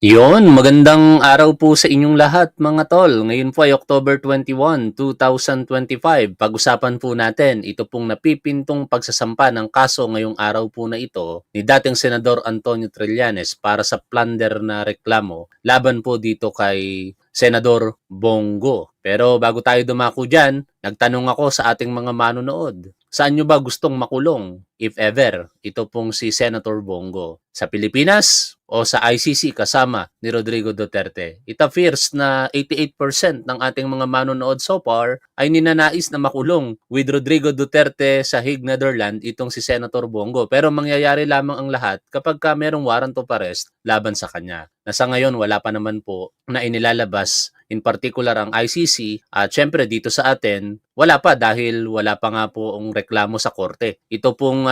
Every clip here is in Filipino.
Yon, magandang araw po sa inyong lahat mga tol. Ngayon po ay October 21, 2025. Pag-usapan po natin ito pong napipintong pagsasampa ng kaso ngayong araw po na ito ni dating Senador Antonio Trillanes para sa plunder na reklamo laban po dito kay Senador Bongo. Pero bago tayo dumako dyan, nagtanong ako sa ating mga manonood. Saan nyo ba gustong makulong, if ever, ito pong si Senator Bongo? Sa Pilipinas o sa ICC kasama ni Rodrigo Duterte? It appears na 88% ng ating mga manonood so far ay ninanais na makulong with Rodrigo Duterte sa Hague, Netherlands, itong si Senator Bongo. Pero mangyayari lamang ang lahat kapag merong warrant of arrest laban sa kanya. Nasa ngayon, wala pa naman po na inilalabas in particular ang ICC at syempre dito sa atin, wala pa dahil wala pa nga po ang reklamo sa korte. Ito pong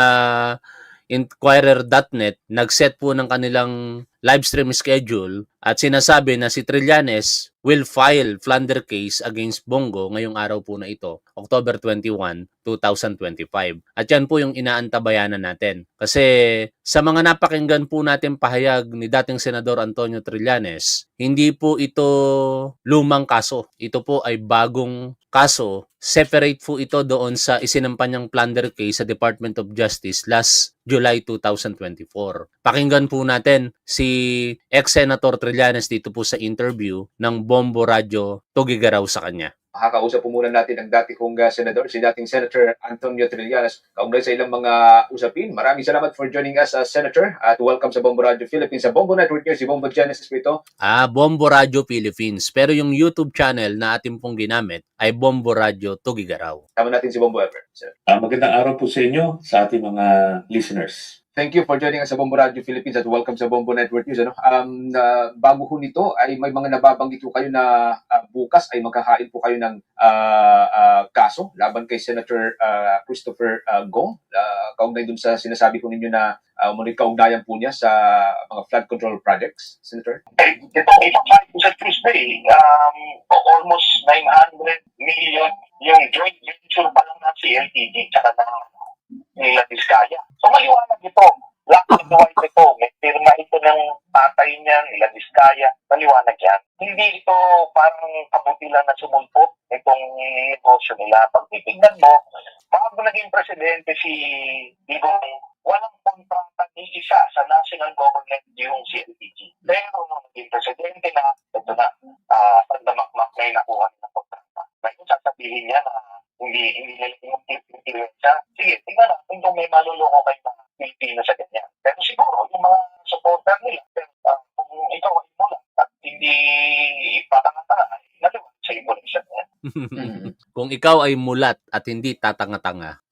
Inquirer.net nag-set po ng kanilang live stream schedule at sinasabi na si Trillanes will file plunder case against Bongo ngayong araw po na ito, October 21, 2025. At yan po yung inaantabayanan natin. Kasi sa mga napakinggan po natin pahayag ni dating Senador Antonio Trillanes, hindi po ito lumang kaso. Ito po ay bagong kaso. Separate po ito doon sa isinampa niyang plunder case sa Department of Justice last July 2024. Pakinggan po natin si ex-Senator Trillanes dito po sa interview ng Bombo Radio Tugigaraw sa kanya. Makakausap po muna natin ang dati kong senador, si dating Senator Antonio Trillanes. Kaugnay sa ilang mga usapin. Maraming salamat for joining us, Senator, at welcome sa Bombo Radio Philippines. Sa Bombo Network News, si Bombo Genesis po ito. Bombo Radio Philippines. Pero yung YouTube channel na ating pong ginamit ay Bombo Radio Tugigaraw. Tama natin si Bombo Ever. Magandang araw po sa inyo, sa ating mga listeners. Thank you for joining us sa Bombo Radio Philippines at welcome sa Bombo Network News. Bago ho nito ay may mga nababanggit po kayo na bukas ay maghahain po kayo ng kaso laban kay Senator Christopher Go. Kaugnay dun sa sinasabi ko ninyo na munit kaugnayan po niya sa mga flood control projects, Senator? Itong sa Tuesday, almost 900 million yung joint venture pa lang ng CLTG tsaka ng Vizcaya. So maliwanag ito. Black and white ito. May firma ito ng tatay niyan, nila Vizcaya. Maliwanag yan. Hindi ito parang kabuti lang na sumulpot itong negosyo nila. Pag titignan mo, bago naging presidente si Digong, walang kontrata ni isa sa national government yung CLTG. Pero nung naging presidente na, ito na, sandamakmak na yung nakuha ng kontrata. Ngayon sasabihin niya na hindi nila yung influensya. Sige, tingnan natin kung may maluloko kayo mga Pilipino sa ganyan. Pero siguro, yung mga supporter nila, kung ikaw ay mula at hindi patanga-tanga, naliwan sa influensya niya. Kung ikaw ay mulat at hindi tatanga-tanga,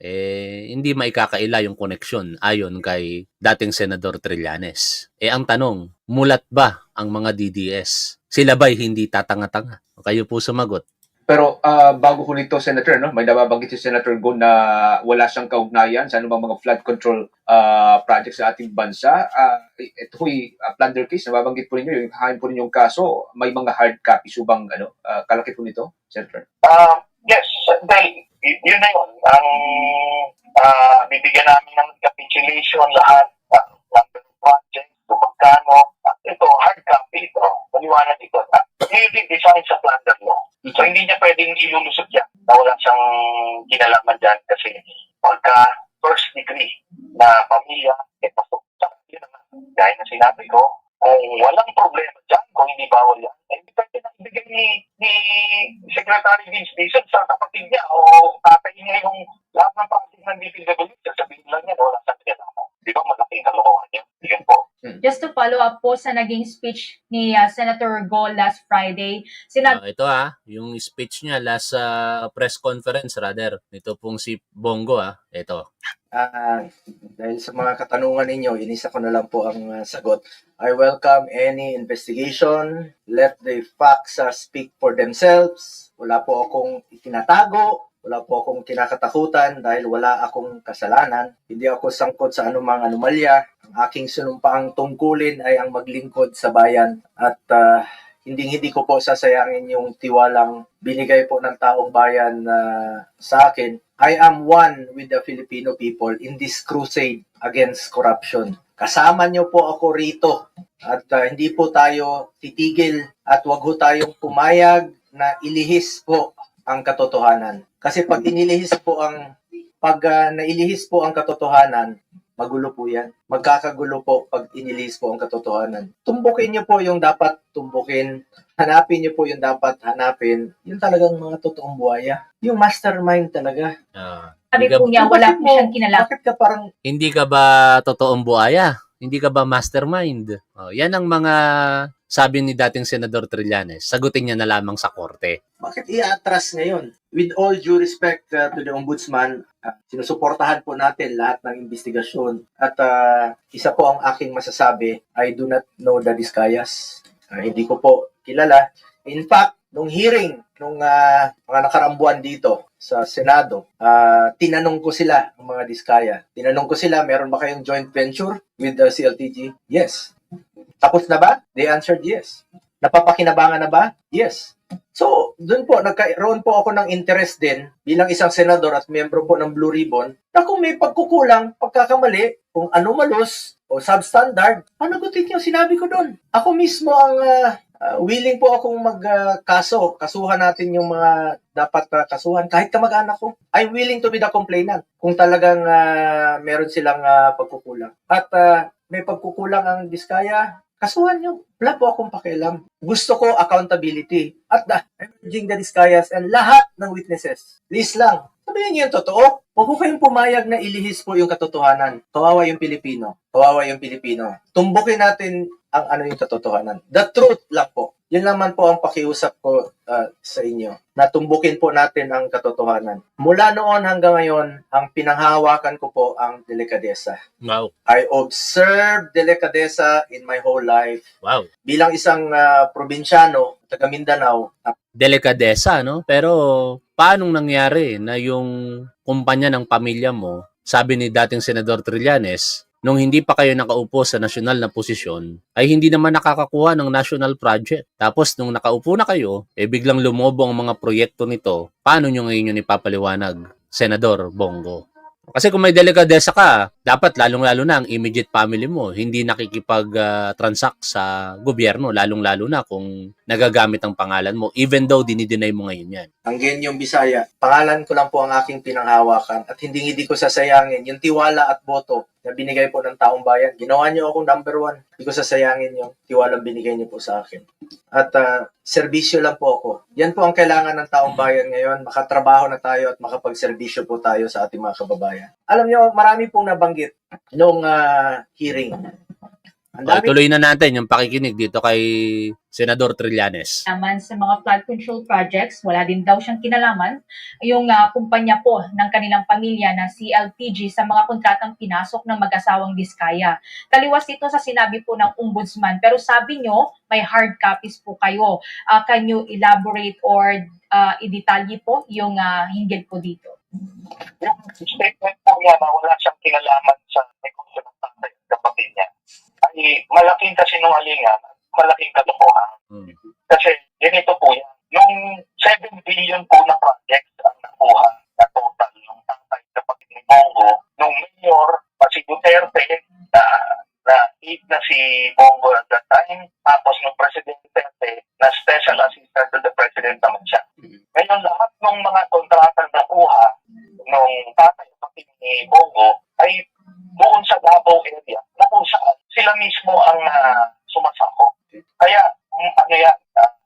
hindi maikakaila yung koneksyon ayon kay dating Senador Trillanes. Ang tanong, mulat ba ang mga DDS? Sila ba'y hindi tatanga-tanga? Kayo po sumagot. Pero bago ko nito, Senator, no, may nababanggit si Senator Go na wala siyang kaugnayan sa anumang mga flood control projects sa ating bansa. Ito ho'y plunder case, nababanggit po ninyo, yung hain po ninyong kaso, may mga hard copy subang kalaki po nito, Senator? Yes, dahil yun na yun. Ang bibigyan namin ng capitulation lahat ng project, magkano. Ito, hard copy ito. Maliwanag ito. Clearly designed sa plunder law. So, hindi niya pwedeng ilulusot yan na wala siyang kinalaman dyan kasi pagka first degree na pamilya, pasok siya. Yun naman. Gaya na sinabi ko, kung walang problema dyan, kung hindi bawal yan, pwede na ibigay ni Secretary Vince Dizon sa kapatid niya o tatay niya yung lahat ng project ng DPWH. Sabihin lang yan, wala siyang kinalaman. Di ba malaking kalokohan yan? Yun po. Just to follow up po sa naging speech ni Senator Go last Friday, ito yung speech niya last press conference rather. Ito pong si Bongo ito. Dahil sa mga katanungan ninyo, inisa ko na lang po ang sagot. I welcome any investigation. Let the facts speak for themselves. Wala po akong itinatago. Wala po akong kinakatakutan dahil wala akong kasalanan. Hindi ako sangkot sa anumang anomalya. Ang aking sinumpaang tungkulin ay ang maglingkod sa bayan. At hindi ko po sasayangin yung tiwalang binigay po ng taong bayan sa akin. I am one with the Filipino people in this crusade against corruption. Kasama niyo po ako rito at hindi po tayo titigil at wag ho tayong pumayag na ilihis po ang katotohanan. Kasi pag nailihis po ang katotohanan, magulo po yan. Magkakagulo po pag inilihis po ang katotohanan. Tumbukin niyo po yung dapat tumbukin. Hanapin niyo po yung dapat hanapin. Yung talagang mga totoong buhaya. Yung mastermind talaga. Sabi Hindi ka, po niya, wala po siyang kinalaman. Bakit ka parang hindi ka ba totoong buhaya? Hindi ka ba mastermind? Yan ang mga sabi ni dating Senador Trillanes. Sagutin niya na lamang sa korte. bakit i-atras ngayon? With all due respect to the Ombudsman, sinusuportahan po natin lahat ng investigasyon. At isa po ang aking masasabi, I do not know the Discayas. Hindi ko po kilala. In fact, nung hearing, nung mga nakarambuan dito sa Senado, tinanong ko sila, ang mga Diskaya. Tinanong ko sila, meron ba kayong joint venture with the CLTG? Yes. Tapos na ba? They answered yes. Napapakinabangan na ba? Yes. So, doon po, nagkaroon po ako ng interest din bilang isang senador at miyembro po ng Blue Ribbon na kung may pagkukulang, pagkakamali, kung anomalous o substandard, panagutin niyo, sinabi ko doon. Ako mismo ang willing po akong magkaso. Kasuhan natin yung mga dapat kasuhan. Kahit kamag-anak ko, I'm willing to be the complainant kung talagang meron silang pagkukulang. At may pagkukulang ang Diskaya, kasuhan nyo. Wala po akong pakialam. Gusto ko accountability. At I'm urging the Diskayas and lahat ng witnesses. Please lang, sabihin niyo yung totoo. Huwag ko kayong pumayag na ilihis po yung katotohanan. Kawawa yung Pilipino. Kawawa yung Pilipino. Tumbukin natin ang ano yung katotohanan. The truth lang po. Yun naman po ang pakiusap ko sa inyo. Na tumbukin po natin ang katotohanan. Mula noon hanggang ngayon, ang pinanghahawakan ko po ang delikadesa. Wow. I observed delikadesa in my whole life. Wow. Bilang isang probinsyano, taga Mindanao, Delikadesa, no? Pero paanong nangyari na yung kumpanya ng pamilya mo, sabi ni dating Senador Trillanes, nung hindi pa kayo nakaupo sa nasyonal na posisyon, ay hindi naman nakakakuha ng national project. Tapos nung nakaupo na kayo, biglang lumobo ang mga proyekto nito. Paano nyo ngayon yun ipapaliwanag, Senador Bongo? Kasi kung may delikadesa ka, dapat lalong-lalo na ang immediate family mo hindi nakikipag-transact sa gobyerno, lalong-lalo na kung nagagamit ang pangalan mo, even though dinideny mo ngayon yan. ang Genyong Bisaya, pangalan ko lang po ang aking pinanghawakan at hindi ko sasayangin yung tiwala at boto na binigay po ng taong bayan. Ginawa niyo akong number 1. Hindi ko sasayangin yung tiwalang binigay niyo po sa akin. At serbisyo lang po ako. Yan po ang kailangan ng taong bayan ngayon. Makatrabaho na tayo at makapagserbisyo po tayo sa ating mga kababayan. Alam niyo, marami pong nabanggit nung hearing. Ang Okay, dami tuloy na natin yung pakikinig dito kay Senador Trillanes. Naman sa mga flood control projects, wala din daw siyang kinalaman yung kumpanya po ng kanilang pamilya na CLTG sa mga kontratang pinasok ng mag-asawang Diskaya. Taliwas ito sa sinabi po ng Ombudsman, pero sabi nyo may hard copies po kayo. Can you elaborate or i-detalye po yung hinggil po dito? Yung statement po niya na wala siyang kinalaman sa negosyo ng tatay at kapatid niya ay malaking kasinungalingan, malaking kalokohan. Kasi ganito po yan. Yung 7 billion po na project ang nakuha na total ng tatay at kapatid ni Bongo nung mayor pa si Duterte na aid na si Bongo at that time, tapos nung President Duterte na special assistant to the President naman siya. Ngayon lahat ng mga kontratang nakuha nung tatay at kapatid ni Bongo ay doon sa Davao area na kung saan sila mismo ang sumasako. Kaya, ano yan,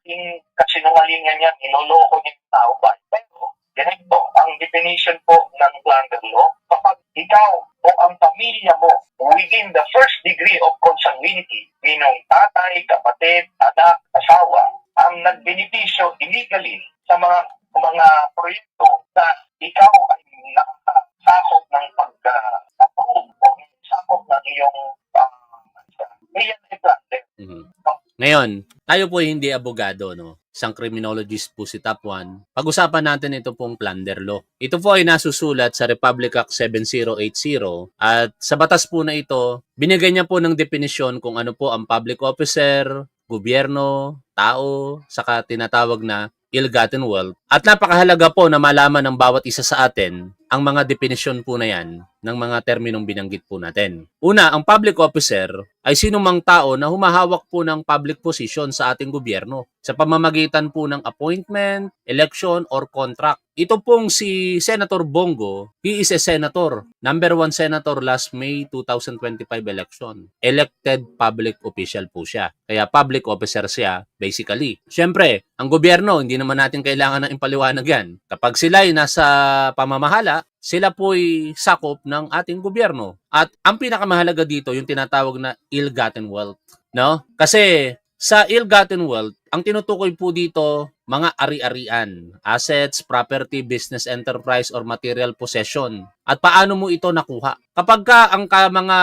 yung kasinungalingan yan, niloloko niya yung tao ba? Pero, ganito, ang definition po ng plunder law, kapag ikaw o ang pamilya mo within the first degree of consanguinity, minong tatay, kapatid, anak, asawa, ang nagbenepisyo illegally sa mga proyekto na ikaw ay nakasakop ng pag-approve o sakop ng iyong yan ay plunder. Ngayon, tayo po hindi abogado, no? Isang criminologist po si Top 1. Pag-usapan natin ito pong plunder law. Ito po ay nasusulat sa Republic Act 7080 at sa batas po na ito, binigay niya po ng definisyon kung ano po ang public officer, gobyerno, tao, saka tinatawag na ill-gotten wealth. At napakahalaga po na malaman ng bawat isa sa atin ang mga definisyon po na yan ng mga terminong binanggit po natin. Una, ang public officer ay sinumang tao na humahawak po ng public position sa ating gobyerno sa pamamagitan po ng appointment, election, or contract. Ito pong si Senator Bongo, he is a senator, number 1 senator last May 2025 election. Elected public official po siya. Kaya public officer siya, basically. Siyempre, ang gobyerno, hindi naman natin kailangan ng impaliwanag yan. Kapag sila ay nasa pamamahala, sila po'y sakop ng ating gobyerno. At ang pinakamahalaga dito, yung tinatawag na ill-gotten wealth. No? Kasi sa ill-gotten wealth, ang tinutukoy po dito, mga ari-arian, assets, property, business enterprise, or material possession. At paano mo ito nakuha? Kapag ang mga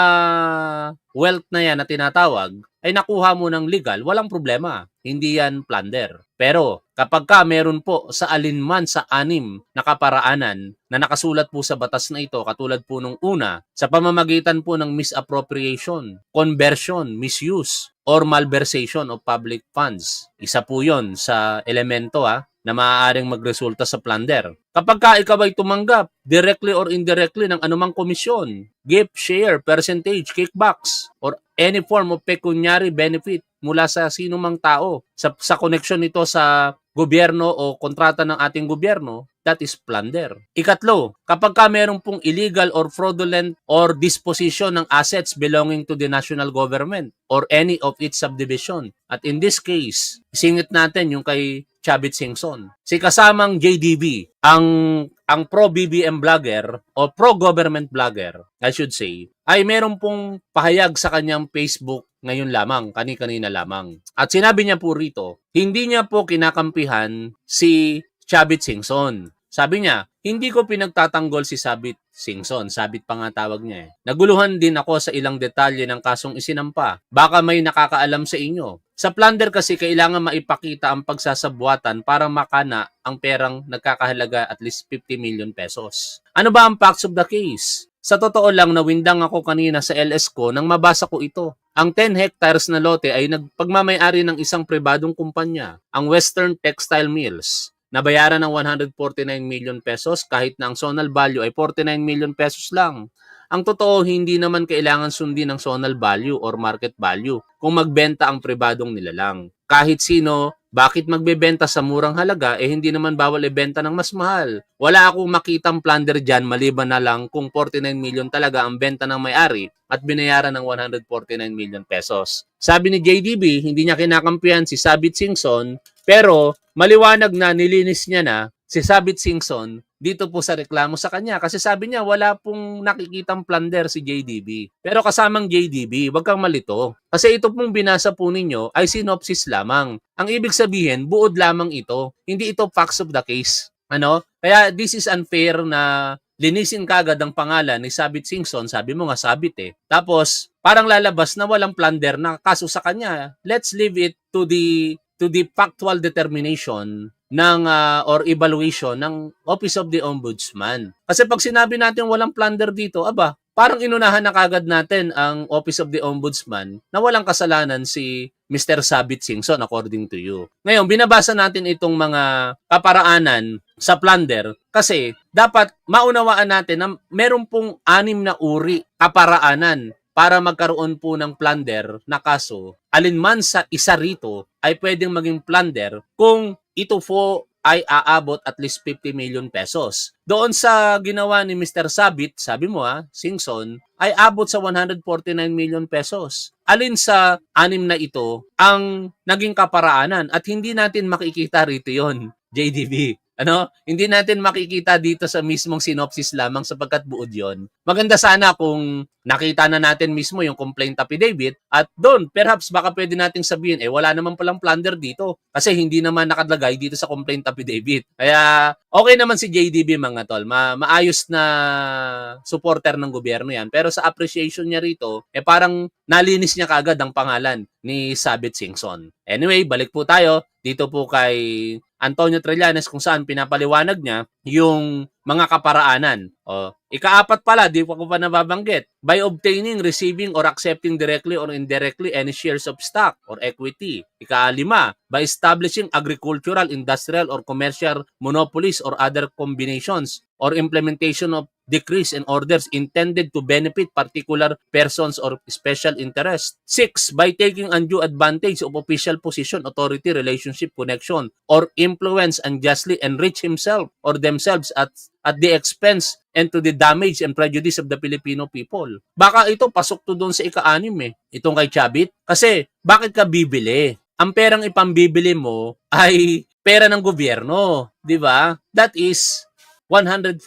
wealth na yan na tinatawag, ay nakuha mo ng legal, walang problema. Hindi yan plunder. Pero kapag meron po sa alinman sa 6 na kaparaanan na nakasulat po sa batas na ito, katulad po nung una, sa pamamagitan po ng misappropriation, conversion, misuse, or malversation of public funds. Isa po yon sa elemento na maaaring magresulta sa plunder. Kapag ikaw ay tumanggap, directly or indirectly, ng anumang komisyon, gift, share, percentage, kickbacks, or any form of pecuniary benefit mula sa sinumang tao sa koneksyon nito sa gobyerno o kontrata ng ating gobyerno, that is plunder. Ikatlo, kapag meron pong illegal or fraudulent or disposition ng assets belonging to the national government or any of its subdivision. At in this case, singit natin yung kay Chavit Singson. Si kasamang JDB, ang pro-BBM vlogger o pro-government vlogger, I should say, ay meron pong pahayag sa kanyang Facebook ngayon lamang, kani-kanina lamang. At sinabi niya po rito, hindi niya po kinakampihan si Chavit Singson. Sabi niya, hindi ko pinagtatanggol si Chavit Singson. Sabit pa nga tawag niya eh. Naguluhan din ako sa ilang detalye ng kasong isinampa. Baka may nakakaalam sa inyo. Sa plunder kasi kailangan maipakita ang pagsasabwatan para makana ang perang nagkakahalaga at least 50 million pesos. Ano ba ang facts of the case? Sa totoo lang, nawindang ako kanina sa LS ko nang mabasa ko ito. Ang 10 hectares na lote ay nagpagmamayari ng isang pribadong kumpanya, ang Western Textile Mills. Nabayaran ng 149 million pesos kahit na ang zonal value ay 49 million pesos lang. Ang totoo, hindi naman kailangan sundin ang zonal value or market value kung magbenta ang pribadong nilalang. Kahit sino, bakit magbebenta sa murang halaga hindi naman bawal ibenta ng mas mahal. Wala akong makitang plunder dyan maliban na lang kung 49 million talaga ang benta ng may-ari at binayaran ng 149 million pesos. Sabi ni JDB, hindi niya kinakampihan si Chavit Singson, pero maliwanag na nilinis niya na si Chavit Singson dito po sa reklamo sa kanya. Kasi sabi niya, wala pong nakikitang plunder si JDB. Pero kasamang JDB, wag kang malito. Kasi ito pong binasa po ninyo ay synopsis lamang. Ang ibig sabihin, buod lamang ito. Hindi ito facts of the case. Kaya this is unfair na linisin kagad ang pangalan ni Chavit Singson. Sabi mo nga Chavit eh. Tapos, parang lalabas na walang plunder na kaso sa kanya. Let's leave it to the factual determination ng or evaluation ng Office of the Ombudsman. Kasi pag sinabi natin walang plunder dito, parang inunahan na kagad natin ang Office of the Ombudsman na walang kasalanan si Mr. Chavit Singson according to you. Ngayon, binabasa natin itong mga kaparaanan sa plunder kasi dapat maunawaan natin na meron pong 6 na uri kaparaanan para magkaroon po ng plunder na kaso. Alinman sa isa rito ay pwedeng maging plunder kung ito po ay aabot at least 50 million pesos. Doon sa ginawa ni Mr. Chavit, sabi mo Singson, ay abot sa 149 million pesos. Alin sa 6 na ito ang naging kaparaanan at hindi natin makikita rito yon, JDB. Hindi natin makikita dito sa mismong synopsis lamang sapagkat buod yon. Maganda sana kung nakita na natin mismo yung complaint affidavit at doon, perhaps baka pwede nating sabihin, wala naman palang plunder dito kasi hindi naman nakalagay dito sa complaint affidavit. Kaya okay naman si JDB mga tol, maayos na supporter ng gobyerno yan. Pero sa appreciation niya rito, parang nalinis niya kagad ang pangalan ni Chavit Singson. Anyway, balik po tayo dito po kay Antonio Trillanes kung saan pinapaliwanag niya yung mga kaparaanan. Ikaapat pala, di ko pa nababanggit, by obtaining, receiving, or accepting directly or indirectly any shares of stock or equity. Ikalima, by establishing agricultural, industrial, or commercial monopolies or other combinations or implementation of decrees and orders intended to benefit particular persons or special interest. 6. By taking undue advantage of official position, authority, relationship, connection, or influence unjustly enrich himself or themselves at the expense and to the damage and prejudice of the Filipino people. Baka ito pasok to doon sa ika-anim itong kay Chavit. Kasi bakit ka bibili? Ang perang ipambibili mo ay pera ng gobyerno, di ba? That is 149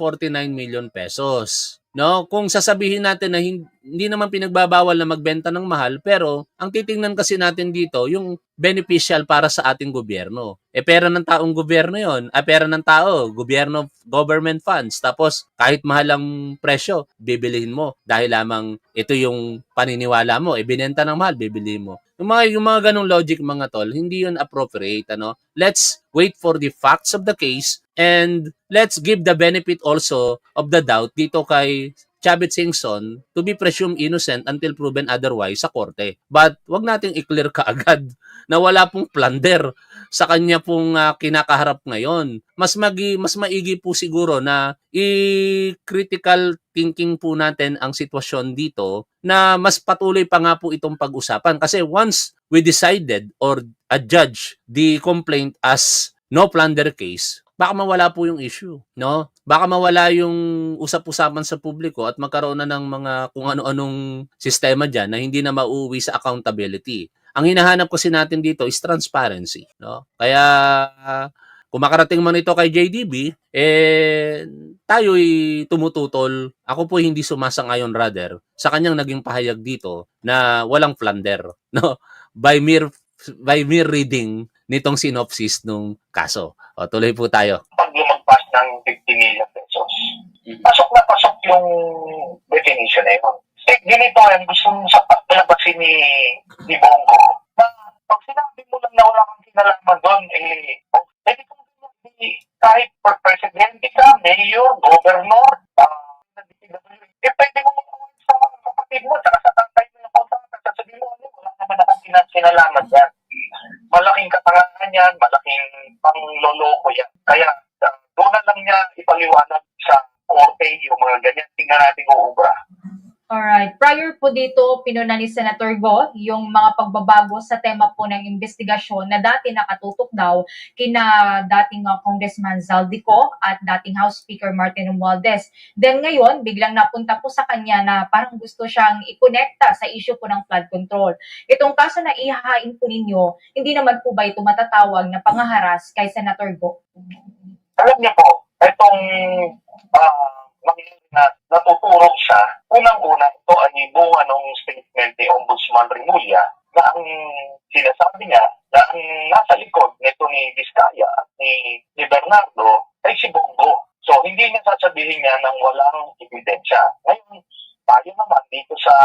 million pesos. No, kung sasabihin natin na hindi naman pinagbabawal na magbenta ng mahal, pero ang titingnan kasi natin dito yung beneficial para sa ating gobyerno. Pera ng taong gobyerno 'yon, pera ng tao, gobyerno, government funds. Tapos kahit mahal ang presyo, bibilihin mo dahil lamang ito yung paniniwala mo, binenta ng mahal, bibilihin mo. Yung mga ganung logic mga tol, hindi yun appropriate, ano? Let's wait for the facts of the case and let's give the benefit also of the doubt dito kay Chavit Singson to be presumed innocent until proven otherwise sa korte. But wag nating i-clear kaagad na wala pong plunder sa kanya pong kinakaharap ngayon. Mas maigi po siguro na i-critical thinking po natin ang sitwasyon dito na mas patuloy pa nga po itong pag-usapan. Kasi once we decided or adjudge the complaint as no plunder case, baka mawala po yung issue, no? Baka mawala yung usap-usapan sa publiko at magkaroon na ng mga kung ano-anong sistema dyan na hindi na mauuwi sa accountability. Ang hinahanap kasi natin dito is transparency, no? Kaya kung makarating man ito kay JDB, tayo'y tumututol. Ako po hindi sumasang-ayon rather sa kanyang naging pahayag dito na walang plunder, no? By mere reading nitong synopsis nung kaso. Tuloy po tayo. Pag lumagpas ng 50 million pesos, pasok na pasok yung definition na yun. Ganito yan, gusto mong palabasin ni Bongo, na pag sinabi mo lang na wala kang kinalaman doon, pwede kang kahit presidente ka, mayor, governor, pwede mo makuha sa mga kapatid mo, saka sa tatay mo yung kontrata, sasabihin mo, wala naman akong kinalaman yan. Malaking katangahan yan, malaking pangloloko yan. Kaya doon na lang niya ipaliwanag sa korte yung mga ganyan. Tingnan natin uubra. Alright. Prior po dito, pinuna ni Senator Go yung mga pagbabago sa tema po ng investigasyon na dati nakatutok daw kina dating Congressman Zaldico at dating House Speaker Martin Romualdez. Then ngayon, biglang napunta po sa kanya na parang gusto siyang ikonekta sa issue po ng flood control. Itong kaso na ihahain po ninyo, hindi naman po ba ito matatawag na pangaharas kay Senator Go? Alam niyo po, itong na natuturo siya, unang-una ito ay bunga ng statement ni Ombudsman Rimulya na ang sinasabi niya na ang nasa likod nito ni Vizcaya at ni Bernardo ay si Bongo. So, hindi niya sasabihin niya nang walang ebidensya. Ngayon, tayo naman dito sa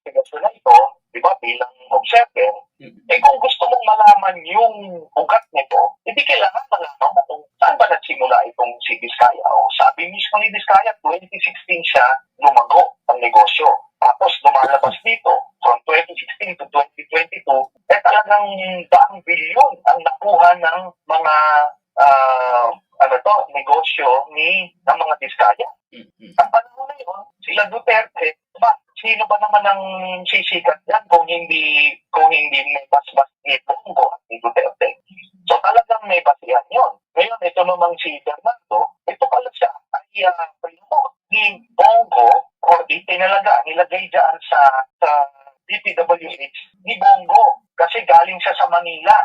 investigasyon na ito, di ba, bilang observer, kung gusto mong malaman yung ugat nito, hindi kailangan malaman mo kung saan ba nagsimula itong si Vizcaya. O sabi mismo ni Vizcaya, 2016 siya lumago ang negosyo. Tapos lumalabas dito, from 2016 to 2022, talagang daang bilyon ang nakuha ng mga negosyo ng mga Vizcaya. Ang panahon na yun, sila Duterte, sino ba naman ang sisikat yan kung hindi may basbas ni Bongo at ni Duterte? So talagang may basihan yun. Ngayon, ito namang si Bernardo, ito pala siya ay promote ni Bongo o nilagay dyan sa DPWH ni Bongo kasi galing siya sa Manila.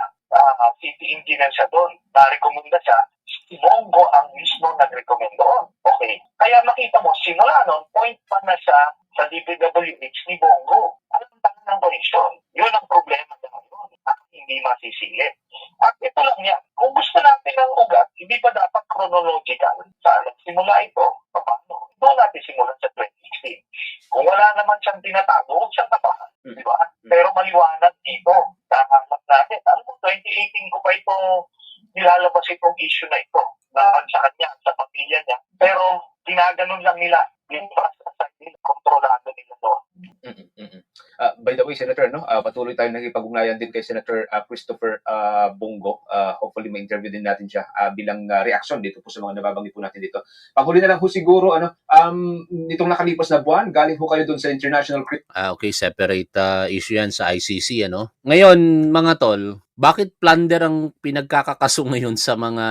City engineer siya doon. Na-recommenda siya. Si Bongo ang mismo nag-recommend doon. Okay. Kaya makita mo, simula noon, point pa na siya sa DPWH ni Bongo. Alam tayo ng koneksyon. Yun ang problema na ngayon. At hindi masisilip. At ito lang yan. Kung gusto natin ng ugat, hindi pa dapat chronological. Saan simula ito? Paano? Doon natin simulan sa 2016. Kung wala naman siyang tinatago, huwag siyang tapahan. Di ba? Pero maliwanag dito. Nahanap natin. Alam mo, 2018 ko pa ito nilalabas itong issue na ito. Laban sa kanya, sa way, Senator, no, patuloy tayong nakipag-ugnayan din kay Senator Christopher Bongo. Hopefully ma-interview din natin siya bilang reaction dito po sa mga nababanggit po natin dito. Panghuli na lang po siguro, nitong nakalipas na buwan, galing po kayo doon sa International Cricket. Okay, separate issue yan sa ICC, ano? Ngayon, mga tol, bakit plunder ang pinagkakakaso ngayon sa mga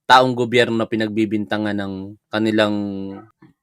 taong gobyerno na pinagbibintangan ng kanilang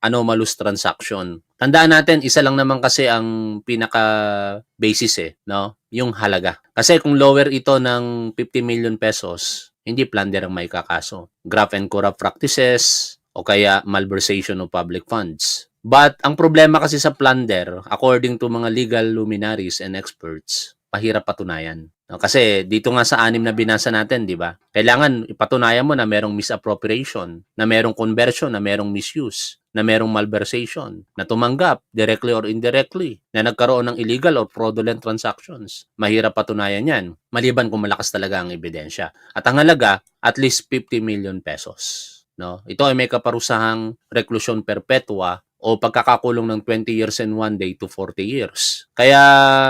anomalous transaction? Tandaan natin, isa lang naman kasi ang pinaka-basis no? Yung halaga. Kasi kung lower ito ng 50 million pesos, hindi plunder ang may kakaso. Graft and corrupt practices o kaya malversation of public funds. But ang problema kasi sa plunder, according to mga legal luminaries and experts, mahirap patunayan. Kasi dito nga sa 6 na binasa natin, di ba? Kailangan ipatunayan mo na merong misappropriation, na merong conversion, na merong misuse, na merong malversation, na tumanggap directly or indirectly, na nagkaroon ng illegal or fraudulent transactions. Mahirap patunayan yan, maliban kung malakas talaga ang ebidensya. At ang halaga, at least 50 million pesos. No? Ito ay may kaparusahang reclusion perpetua o pagkakakulong ng 20 years and 1 day to 40 years. Kaya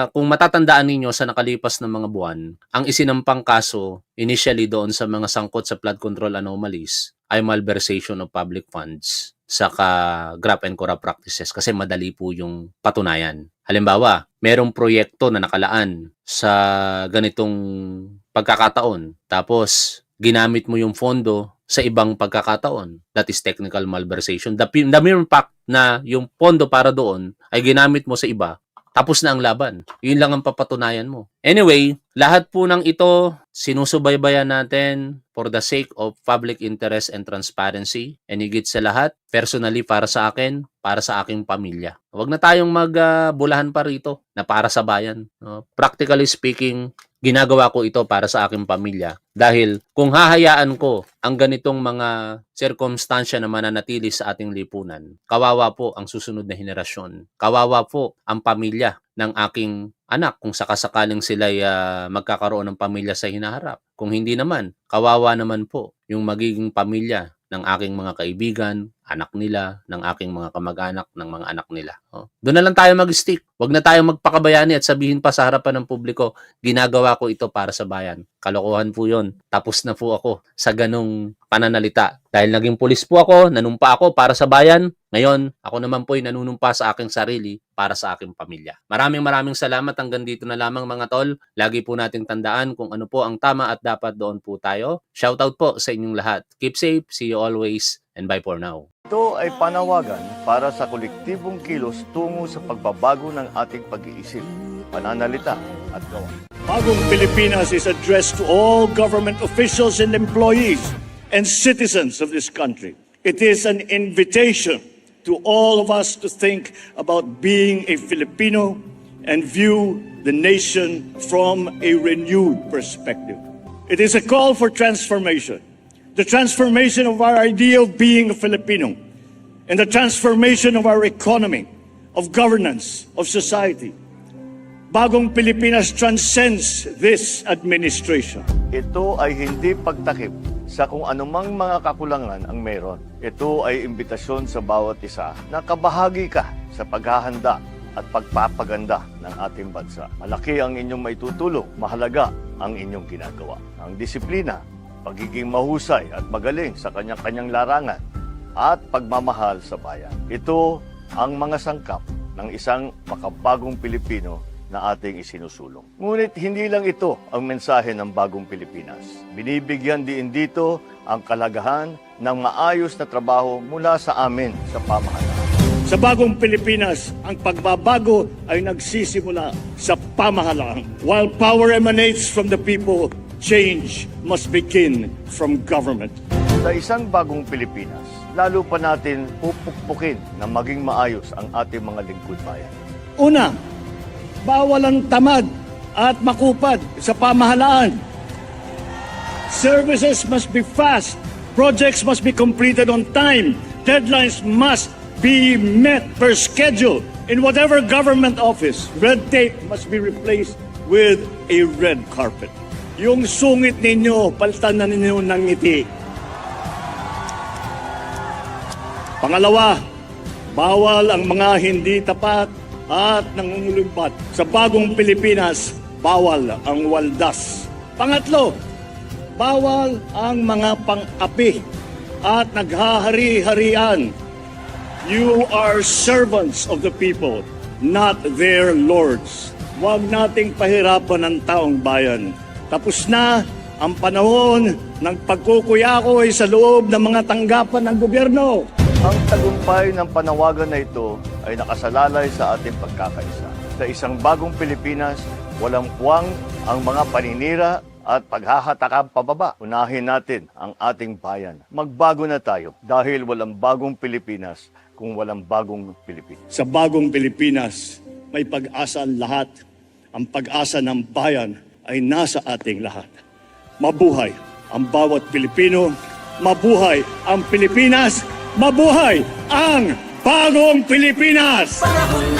kung matatandaan ninyo sa nakalipas na mga buwan, ang isinampang kaso initially doon sa mga sangkot sa flood control anomalies ay malversation of public funds saka graft and corrupt practices kasi madali po yung patunayan. Halimbawa, merong proyekto na nakalaan sa ganitong pagkakataon tapos ginamit mo yung fondo sa ibang pagkakataon. That is technical malversation. The mere fact na yung pondo para doon ay ginamit mo sa iba, tapos na ang laban. Yun lang ang papatunayan mo. Anyway, lahat po ng ito sinusubaybayan natin for the sake of public interest and transparency. And higit sa lahat, personally para sa akin, para sa aking pamilya. Huwag na tayong magbulahan pa rito na para sa bayan. Practically speaking, ginagawa ko ito para sa aking pamilya. Dahil kung hahayaan ko ang ganitong mga sirkumstansya na mananatili sa ating lipunan, kawawa po ang susunod na henerasyon. Kawawa po ang pamilya ng aking anak kung sakasakaling sila'y magkakaroon ng pamilya sa hinaharap. Kung hindi naman, kawawa naman po yung magiging pamilya ng aking mga kaibigan, anak nila, ng aking mga kamag-anak, ng mga anak nila. Doon na lang tayo mag-stick. Huwag na tayo magpakabayani at sabihin pa sa harapan ng publiko, ginagawa ko ito para sa bayan. Kalokohan po yun. Tapos na po ako sa ganong pananalita. Dahil naging pulis po ako, nanumpa ako para sa bayan. Ngayon, ako naman po'y nanunumpa sa aking sarili para sa aking pamilya. Maraming salamat. Hanggang dito na lamang mga tol. Lagi po nating tandaan kung ano po ang tama at dapat doon po tayo. Shoutout po sa inyong lahat. Keep safe. See you always. And bye for now. Ito ay panawagan para sa kolektibong kilos tungo sa pagbabago ng ating pag-iisip, pananalita at gawa. Bagong Pilipinas is addressed to all government officials and employees and citizens of this country. It is an invitation to all of us to think about being a Filipino and view the nation from a renewed perspective. It is a call for transformation. The transformation of our idea of being a Filipino and the transformation of our economy, of governance, of society. Bagong Pilipinas transcends this administration. Ito ay hindi pagtakip sa kung anumang mga kakulangan ang meron. Ito ay imbitasyon sa bawat isa na kabahagi ka sa paghahanda at pagpapaganda ng ating bansa. Malaki ang inyong maitutulong, mahalaga ang inyong ginagawa. Ang disiplina, pagiging mahusay at magaling sa kanyang-kanyang larangan at pagmamahal sa bayan. Ito ang mga sangkap ng isang makabagong Pilipino na ating isinusulong. Ngunit hindi lang ito ang mensahe ng Bagong Pilipinas. Binibigyan din dito ang kalagahan ng maayos na trabaho mula sa amin sa pamahalaan. Sa Bagong Pilipinas, ang pagbabago ay nagsisimula sa pamahalaan. While power emanates from the people, change must begin from government. Sa isang bagong Pilipinas, lalo pa natin pupukpukin na maging maayos ang ating mga lingkod bayan. Una, bawal ang tamad at makupad sa pamahalaan. Services must be fast. Projects must be completed on time. Deadlines must be met per schedule. In whatever government office, red tape must be replaced with a red carpet. Yung sungit ninyo, palitan na ninyo ng ngiti. Pangalawa, bawal ang mga hindi tapat at nangungulumbat. Sa bagong Pilipinas, bawal ang waldas. Pangatlo, bawal ang mga pang-api at naghahari-harian. You are servants of the people, not their lords. Huwag nating pahirapan ang taong bayan. Tapos na ang panahon ng pagkukuyakoy sa loob ng mga tanggapan ng gobyerno. Ang tagumpay ng panawagan na ito ay nakasalalay sa ating pagkakaisa. Sa isang bagong Pilipinas, walang puwang ang mga paninira at paghahatakang pababa. Unahin natin ang ating bayan. Magbago na tayo dahil walang bagong Pilipinas kung walang bagong Pilipinas. Sa bagong Pilipinas, may pag-asa ang lahat. Ang pag-asa ng bayan ay nasa ating lahat. Mabuhay ang bawat Pilipino. Mabuhay ang Pilipinas. Mabuhay ang bagong Pilipinas! Panahon